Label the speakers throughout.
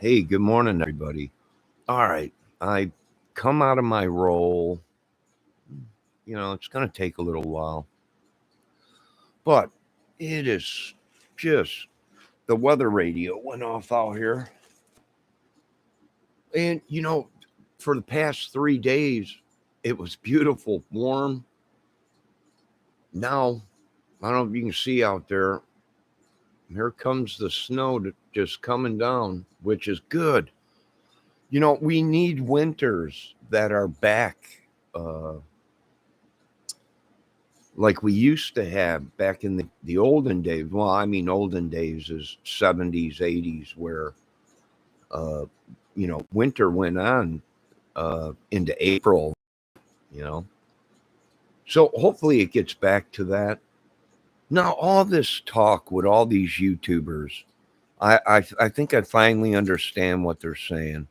Speaker 1: Hey, good morning, everybody. All right, I come out of my role. It's going to take a little while, but it is just the weather radio went off out here. And, for the past 3 days, it was beautiful, warm. Now, I don't know if you can see out there, here comes the snow just coming down, which is good. We need winters that are back. Uh, like we used to have back in the olden days. Well, I mean, olden days is 70s, 80s, where, uh, winter went on into April, you know. So hopefully it gets back to that. Now, all this talk with all these YouTubers, I think I finally understand what they're saying.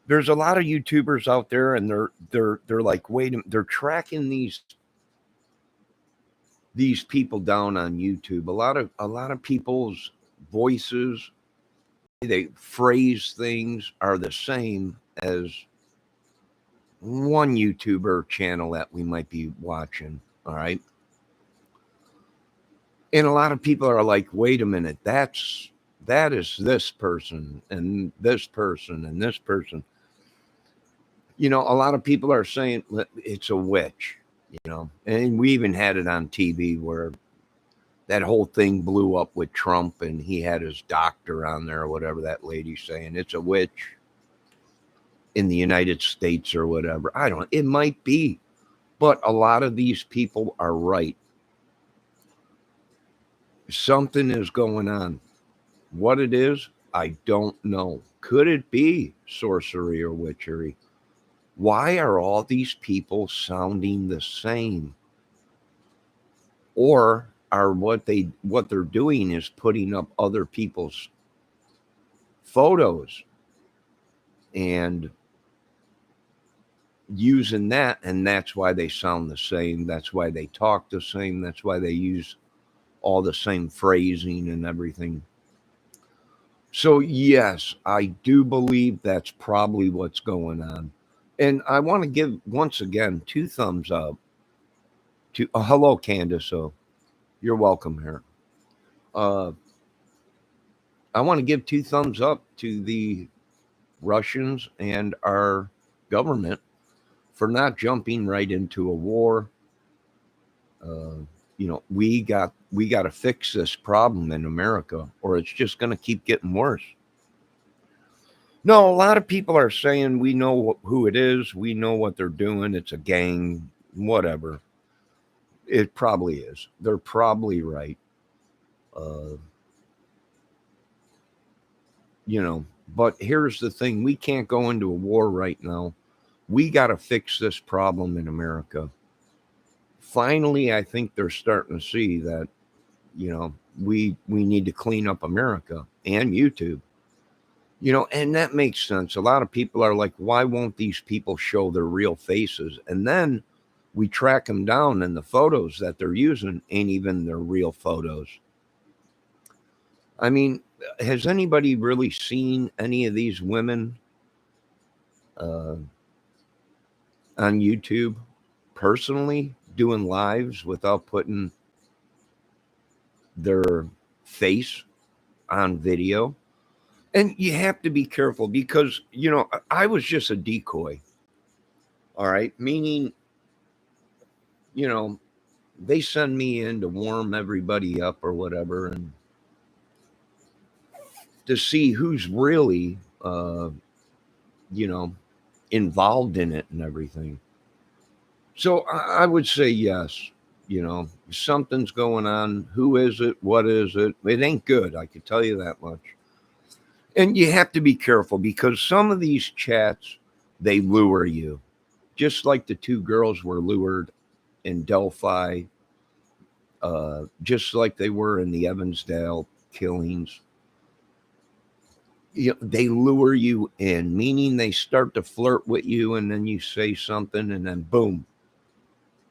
Speaker 1: There's a lot of YouTubers out there, and they're like, wait a minute, they're tracking these people down on YouTube. A lot of people's voices, they phrase things are the same as one YouTuber channel that we might be watching. All right. And a lot of people are like, wait a minute, that is this person and this person and this person. A lot of people are saying it's a witch, and we even had it on TV where that whole thing blew up with Trump and he had his doctor on there or whatever, that lady saying it's a witch in the United States or whatever. I don't, it might be, but a lot of these people are right. Something is going on. What it is, I don't know. Could it be sorcery or witchery? Why are all these people sounding the same? Or are what they're doing is putting up other people's photos and using that, and that's why they sound the same, that's why they talk the same, that's why they use all the same phrasing and everything. So yes, I do believe that's probably what's going on. And I want to give once again 2 thumbs up to hello, Candace. So you're welcome here. uh I want to give 2 thumbs up to the Russians and our government for not jumping right into a war. Uh, we got to fix this problem in America, or it's just going to keep getting worse. No, a lot of people are saying we know who it is, we know what they're doing. It's a gang, whatever. It probably is. They're probably right. Uh, but here's the thing: we can't go into a war right now. We got to fix this problem in America. Finally, I think they're starting to see that we need to clean up America and YouTube. And that makes sense. A lot of people are like, why won't these people show their real faces? And then we track them down, and the photos that they're using ain't even their real photos. I mean, has anybody really seen any of these women uh, on YouTube personally doing lives without putting their face on video? And you have to be careful because, I was just a decoy. All right. Meaning, you know, they send me in to warm everybody up or whatever and to see who's really, you know, involved in it and everything. So I would say yes. Something's going on. Who is it? What is it? It ain't good. I can tell you that much. And you have to be careful because some of these chats, they lure you, just like the 2 girls were lured in Delphi, just like they were in the Evansdale killings. They lure you in, meaning they start to flirt with you, and then you say something, and then boom.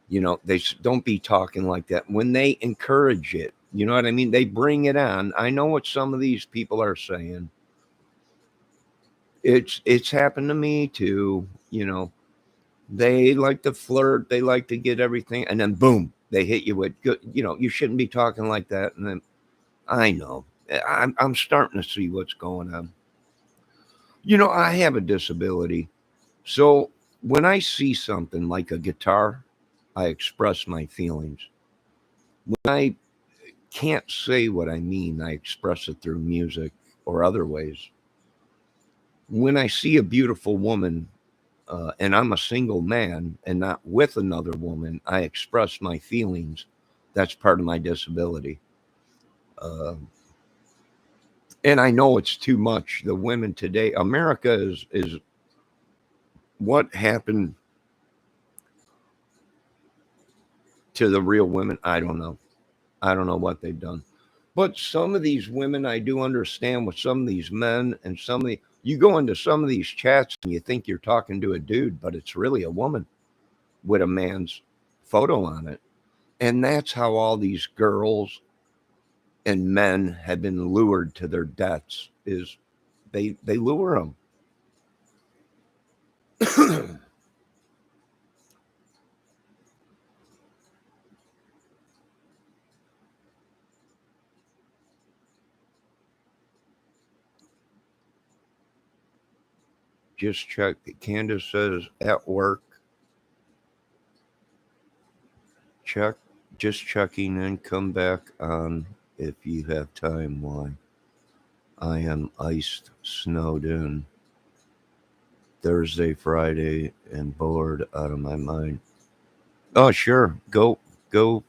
Speaker 1: They don't be talking like that. When they encourage it, you know what I mean? They bring it on. I know what some of these people are saying. It's happened to me too. They like to flirt, they like to get everything, and then boom, they hit you with good. You shouldn't be talking like that. And then I know I'm starting to see what's going on. I have a disability, so when I see something like a guitar, I express my feelings. When I can't say what I mean, I express it through music or other ways. When I see a beautiful woman, and I'm a single man and not with another woman, I express my feelings. That's part of my disability. Uh, and I know it's too much. The women today, America is what happened to the real women. I don't know. I don't know what they've done. But some of these women, I do understand with some of these men and some of the, you go into some of these chats and you think you're talking to a dude, but it's really a woman with a man's photo on it. And that's how all these girls and men have been lured to their deaths is they lure them. Just check. Candace says at work. Check. Just checking in. Come back on if you have time. Why? I am iced, snowed in. Thursday, Friday, and bored out of my mind. Oh, sure. Go, go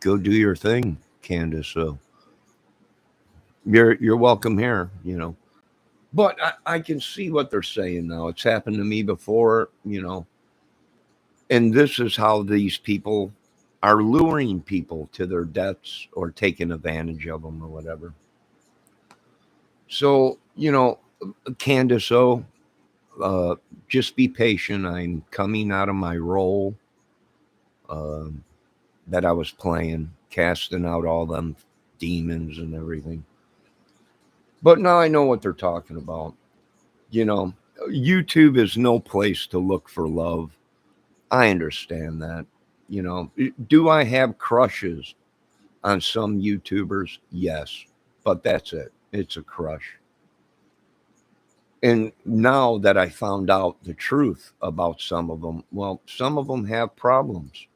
Speaker 1: do your thing, Candace. So you're welcome here. But I can see what they're saying now. It's happened to me before. And this is how these people are luring people to their deaths or taking advantage of them or whatever. So, Candace, uh, just be patient. I'm coming out of my role um, that I was playing, casting out all them demons and everything. But now I know what they're talking about. You know, YouTube is no place to look for love. I understand that. Do I have crushes on some YouTubers? Yes, but that's it. It's a crush. And now that I found out the truth about some of them, well, some of them have problems.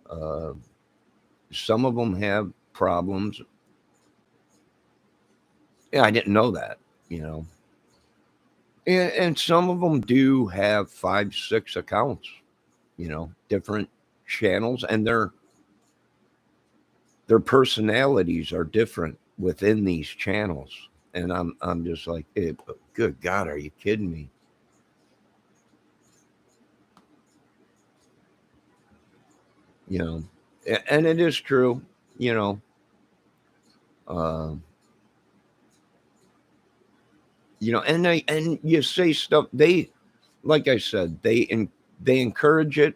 Speaker 1: Uh, some of them have problems. Yeah, I didn't know that, you know. And some of them do have 5, 6 accounts, different channels, and their personalities are different within these channels. And I'm just like, good God, are you kidding me? You know, and it is true, you know. Uh, and you say stuff. Like I said, they encourage it,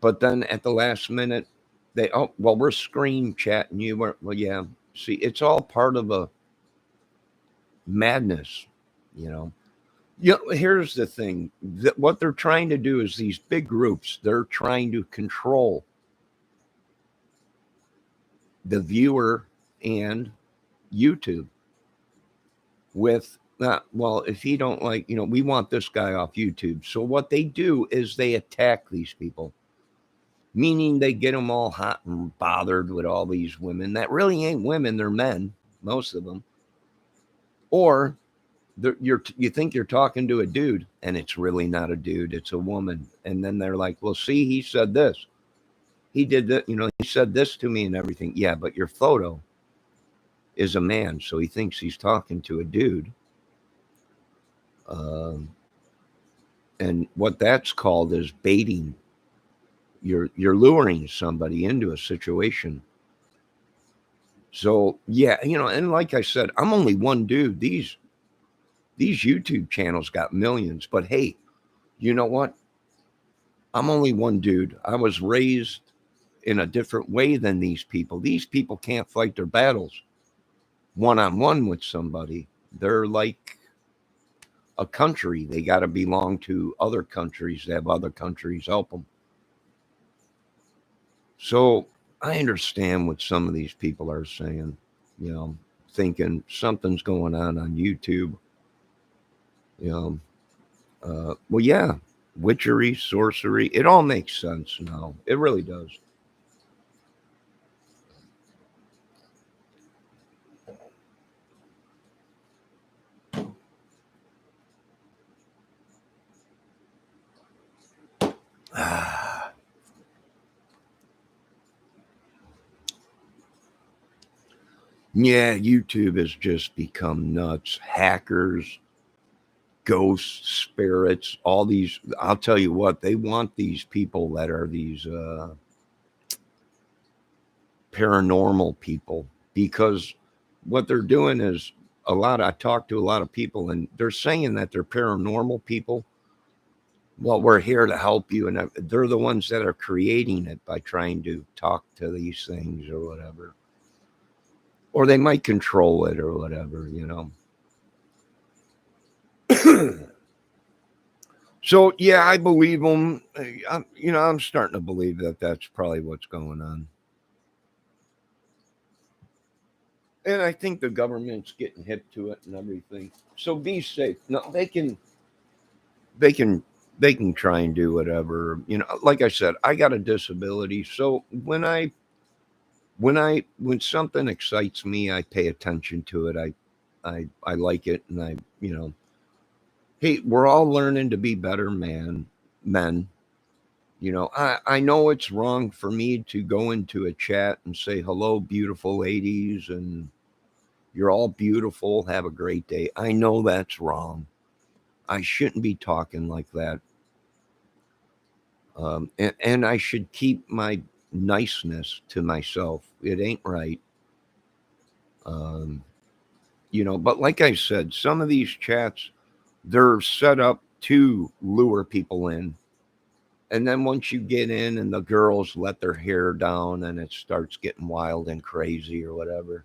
Speaker 1: but then at the last minute, well, we're screen chatting you. Well, yeah. See, it's all part of a madness, you know. Here's the thing: that what they're trying to do is these big groups. They're trying to control the viewer and YouTube with that. Well, if you don't like, we want this guy off YouTube. So what they do is they attack these people, meaning they get them all hot and bothered with all these women that really ain't women, they're men, most of them. Or you think you're talking to a dude and it's really not a dude, it's a woman. And then they're like, well, see, he said this. He did that, he said this to me and everything. Yeah, but your photo is a man, so he thinks he's talking to a dude. Um, and what that's called is baiting. You're luring somebody into a situation. So yeah, and like I said, I'm only one dude. These YouTube channels got millions, but hey, you know what? I'm only one dude. I was raised in a different way than these people. These people can't fight their battles one on one with somebody. They're like a country. They got to belong to other countries to have other countries help them. So I understand what some of these people are saying, you know, thinking something's going on YouTube. You know, well, yeah, witchery, sorcery, it all makes sense now. It really does. Yeah, YouTube has just become nuts. Hackers, ghosts, spirits, all these. I'll tell you what, they want these people that are these paranormal people, because what they're doing is I talk to a lot of people and they're saying that they're paranormal people. Well, we're here to help you. And they're the ones that are creating it by trying to talk to these things or whatever. Or they might control it or whatever, you know. So yeah, I believe them. I'm starting to believe that that's probably what's going on, and I think the government's getting hip to it and everything. So be safe. No, they can, they can try and do whatever. You know, like I said, I got a disability, so when something excites me, I pay attention to it. I like it, and hey, we're all learning to be better men. I know it's wrong for me to go into a chat and say, hello, beautiful ladies, and you're all beautiful. Have a great day. I know that's wrong. I shouldn't be talking like that. And I should keep my niceness to myself. It ain't right. Um, but like I said, some of these chats, they're set up to lure people in. And then once you get in and the girls let their hair down and it starts getting wild and crazy or whatever,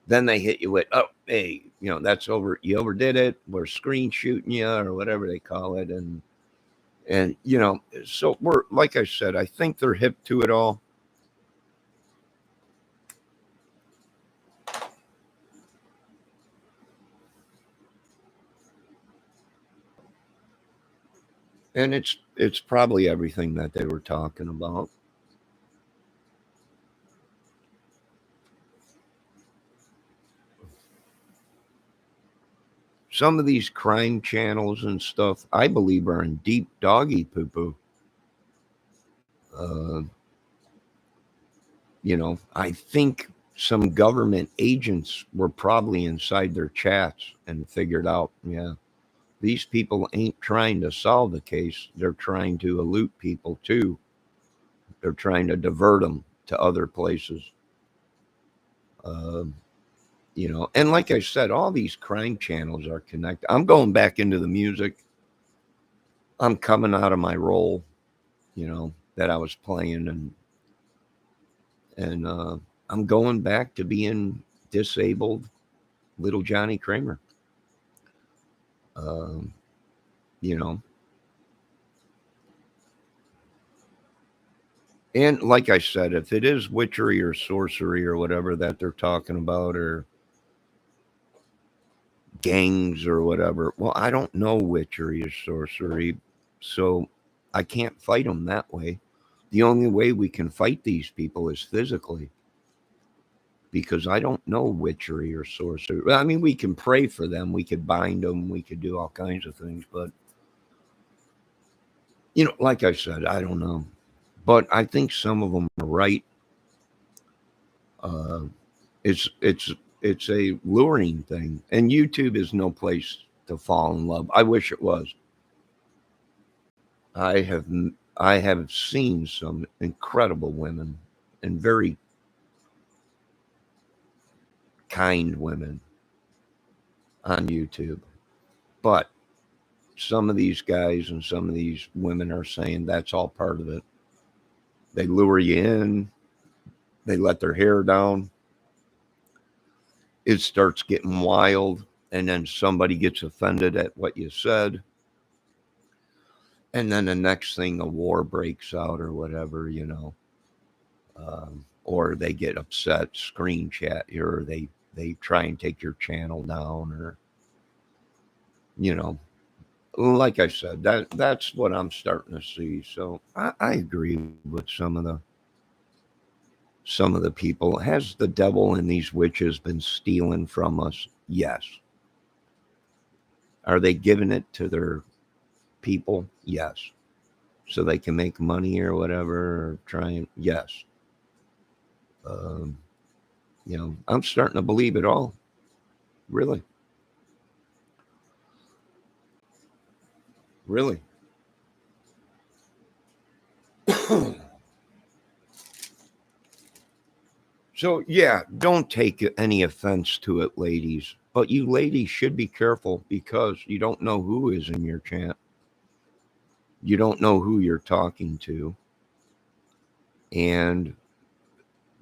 Speaker 1: then they hit you with, oh, hey, that's over. You overdid it. We're screen shooting you or whatever they call it. So we're, like I said, I think they're hip to it all. And it's probably everything that they were talking about. Some of these crime channels and stuff, I believe, are in deep doggy poo poo. Uh, I think some government agents were probably inside their chats and figured out, yeah, these people ain't trying to solve the case. They're trying to elude people too. They're trying to divert them to other places. Um, and like I said, all these crime channels are connected. I'm going back into the music. I'm coming out of my role, that I was playing, and I'm going back to being disabled little Johnny Kramer. Um, you know, and like I said, if it is witchery or sorcery or whatever that they're talking about, or gangs or whatever, well, I don't know witchery or sorcery, so I can't fight them that way. The only way we can fight these people is physically, because I don't know witchery or sorcery. Well, I mean, we can pray for them, we could bind them, we could do all kinds of things, but like I said, I don't know. But I think some of them are right. Uh, it's a luring thing, and YouTube is no place to fall in love. I wish it was. I have I have seen some incredible women and very kind women on YouTube, but some of these guys and some of these women are saying that's all part of it. They lure you in, they let their hair down, it starts getting wild, and then somebody gets offended at what you said, and then the next thing a war breaks out or whatever, or they get upset, screen chat you, or they try and take your channel down, or you know, like I said, that's what I'm starting to see. So I agree with some of the people. Has the devil and these witches been stealing from us? Yes. Are they giving it to their people? Yes. So they can make money or whatever, or trying? Yes. Um, I'm starting to believe it all. Really, really. So yeah, don't take any offense to it, ladies. But you ladies should be careful because you don't know who is in your chat. You don't know who you're talking to, and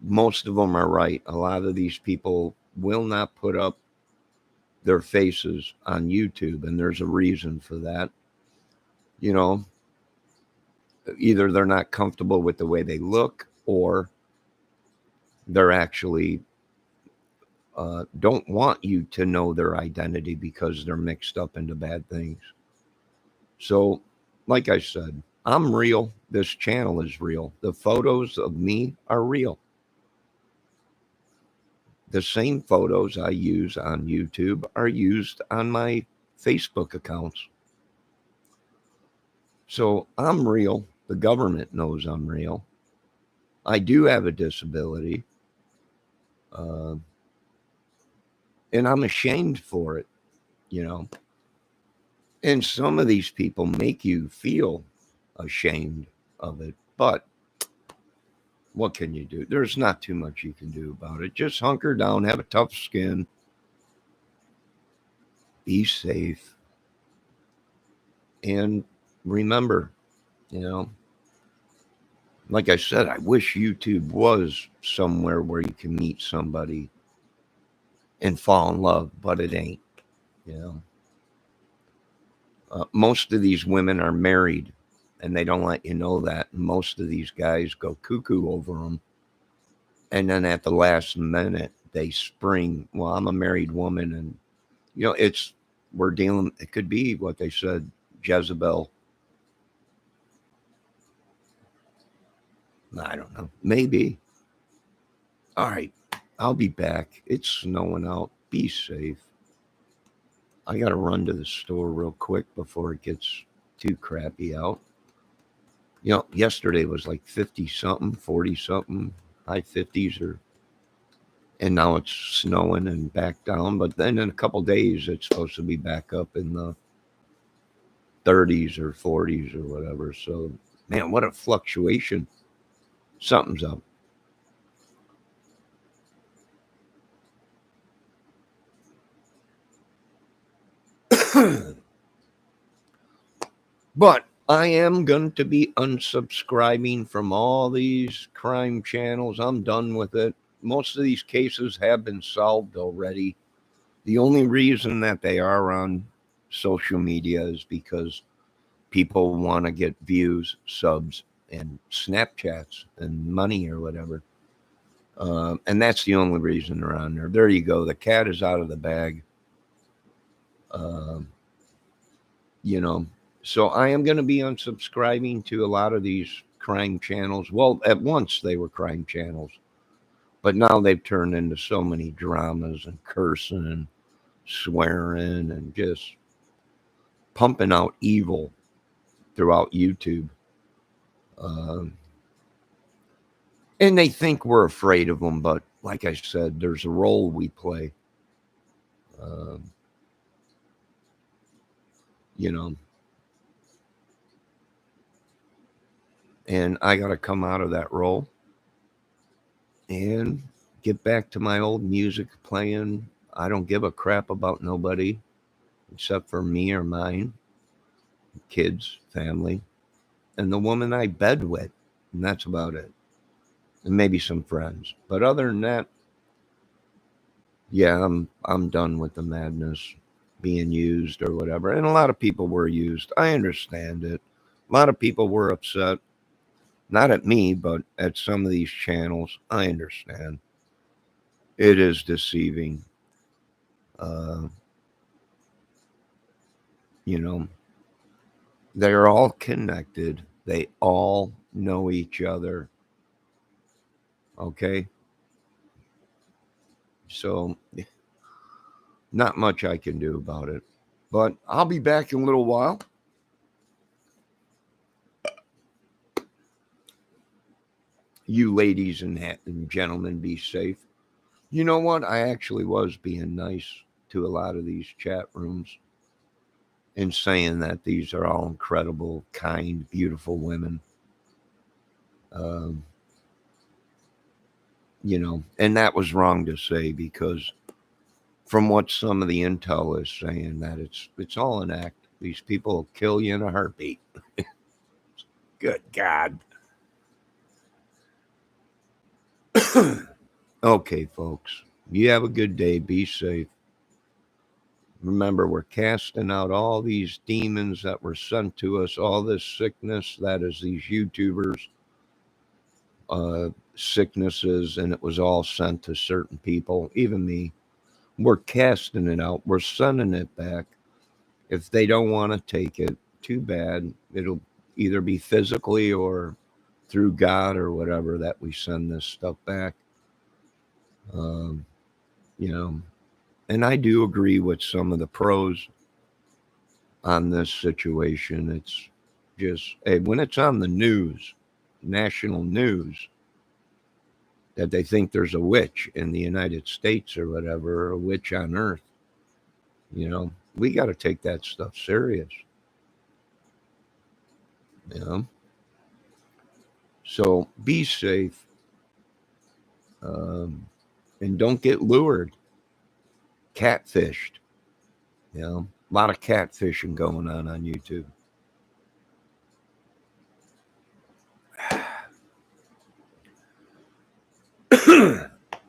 Speaker 1: most of them are right. A lot of these people will not put up their faces on YouTube, and there's a reason for that. You know, either they're not comfortable with the way they look, or they're actually don't want you to know their identity because they're mixed up into bad things. So, like I said, I'm real. This channel is real. The photos of me are real. The same photos I use on YouTube are used on my Facebook accounts. So I'm real. The government knows I'm real. I do have a disability, uh, and I'm ashamed for it, you know. And some of these people make you feel ashamed of it. But what can you do? There's not too much you can do about it. Just hunker down, have a tough skin, be safe, and remember, you know, like I said, I wish YouTube was somewhere where you can meet somebody and fall in love, but it ain't, you know. Most of these women are married and they don't let you know that. Most of these guys go cuckoo over them. And then at the last minute, they spring, well, I'm a married woman. And, we're dealing, it could be what they said, Jezebel. I don't know. Maybe. All right. I'll be back. It's snowing out. Be safe. I got to run to the store real quick before it gets too crappy out. Yesterday was like 50 something, 40 something, high 50s, and now it's snowing and back down. But then in a couple days, it's supposed to be back up in the 30s or 40s or whatever. So, man, what a fluctuation. Something's up. But I am going to be unsubscribing from all these crime channels. I'm done with it. Most of these cases have been solved already. The only reason that they are on social media is because people want to get views, subs, and Snapchats and money or whatever. And that's the only reason they're on there. There you go. The cat is out of the bag. Um, you know, so I am going to be unsubscribing to a lot of these crime channels. Well, at once they were crime channels, but now they've turned into so many dramas and cursing and swearing and just pumping out evil throughout YouTube. Um, and they think we're afraid of them, but like I said, there's a role we play. Um, you know, and I got to come out of that role and get back to my old music playing. I don't give a crap about nobody except for me or mine, kids, family, and the woman I bed with. And that's about it. And maybe some friends. But other than that, Yeah, I'm done with the madness being used or whatever. And a lot of people were used. I understand it. A lot of people were upset, not at me, but at some of these channels. I understand. It is deceiving. Uh, you know, they're all connected. They all know each other. Okay. So, not much I can do about it. But I'll be back in a little while. You ladies and gentlemen, be safe. You know what? I actually was being nice to a lot of these chat rooms and saying that these are all incredible, kind, beautiful women. Um, and that was wrong to say because from what some of the intel is saying, that it's all an act. These people will kill you in a heartbeat. Good God. Okay, folks. You have a good day. Be safe. Remember, we're casting out all these demons that were sent to us, all this sickness that is these YouTubers, sicknesses, and it was all sent to certain people, even me. We're casting it out. We're sending it back. If they don't want to take it, too bad. It'll either be physically or through God or whatever that we send this stuff back. Um, you know, and I do agree with some of the pros on this situation. It's just, hey, when it's on the news, national news, that they think there's a witch in the United States or whatever, or a witch on Earth, we got to take that stuff serious. You know, so be safe, um, and don't get lured, catfished. A lot of catfishing going on YouTube.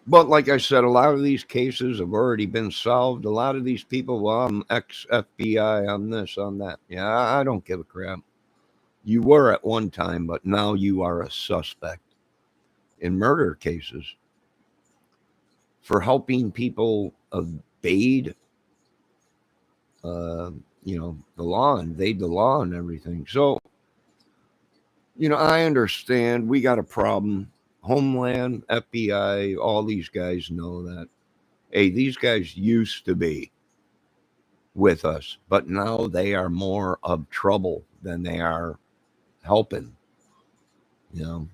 Speaker 1: But like I said, a lot of these cases have already been solved. A lot of these people, well, I'm ex FBI, I'm this, I'm that. Yeah, I don't give a crap. You were at one time, but now you are a suspect in murder cases for helping people evade, the law, invade the law and everything. So, I understand we got a problem. Homeland, FBI, all these guys know that. Hey, these guys used to be with us, but now they are more of trouble than they are helping.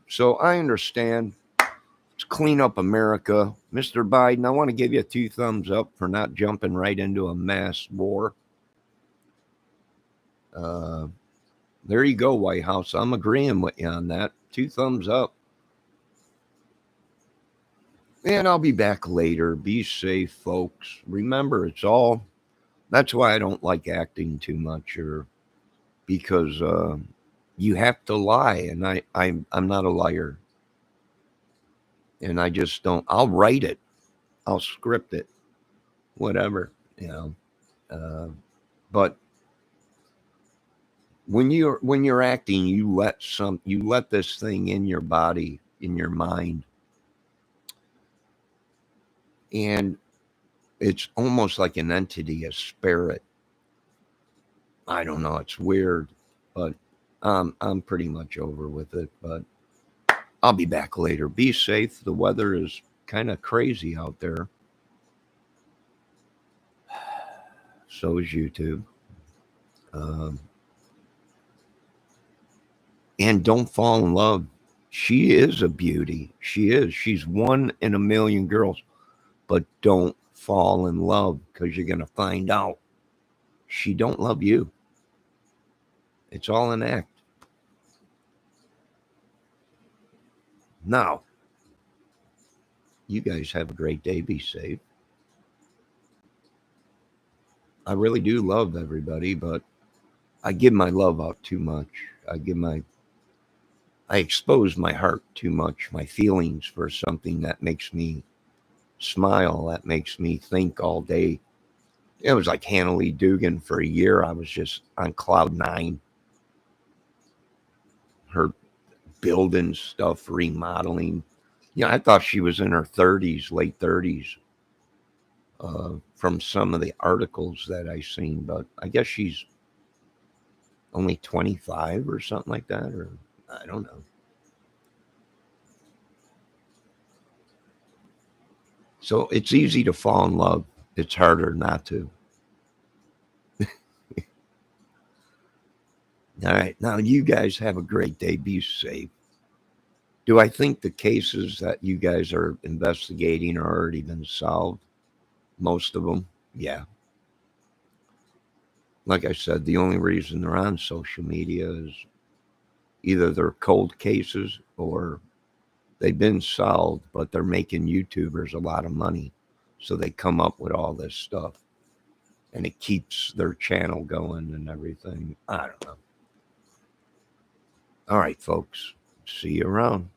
Speaker 1: So I understand. Let's clean up America. Mr. Biden, I want to give you 2 thumbs up for not jumping right into a mass war. Uh, there you go, White House. I'm agreeing with you on that. 2 thumbs up. And I'll be back later. Be safe, folks. Remember, that's why I don't like acting too much, or because you have to lie, and I'm not a liar, and I just don't. I'll write it, I'll script it, whatever, Uh, but when you're acting, you let this thing in your body, in your mind, and it's almost like an entity, a spirit. I don't know. It's weird, but I'm pretty much over with it. But I'll be back later. Be safe. The weather is kind of crazy out there. So is YouTube. Um, and don't fall in love. She is a beauty. She is. She's one in a million girls. But don't fall in love, because you're going to find out she don't love you. It's all an act. Now, you guys have a great day. Be safe. I really do love everybody, but I give my love out too much. I expose my heart too much, my feelings, for something that makes me smile that makes me think all day. It was like Hannah Lee Dugan for a year. I was just on cloud nine. Her building stuff, remodeling. Yeah, I thought she was in her 30s, late 30s, from some of the articles that I seen, but I guess she's only 25 or something like that, or I don't know. So it's easy to fall in love. It's harder not to. All right. Now, you guys have a great day. Be safe. Do I think the cases that you guys are investigating are already been solved? Most of them? Yeah. Like I said, the only reason they're on social media is either they're cold cases or they've been solved, but they're making YouTubers a lot of money. So they come up with all this stuff and it keeps their channel going and everything. I don't know. All right, folks. See you around.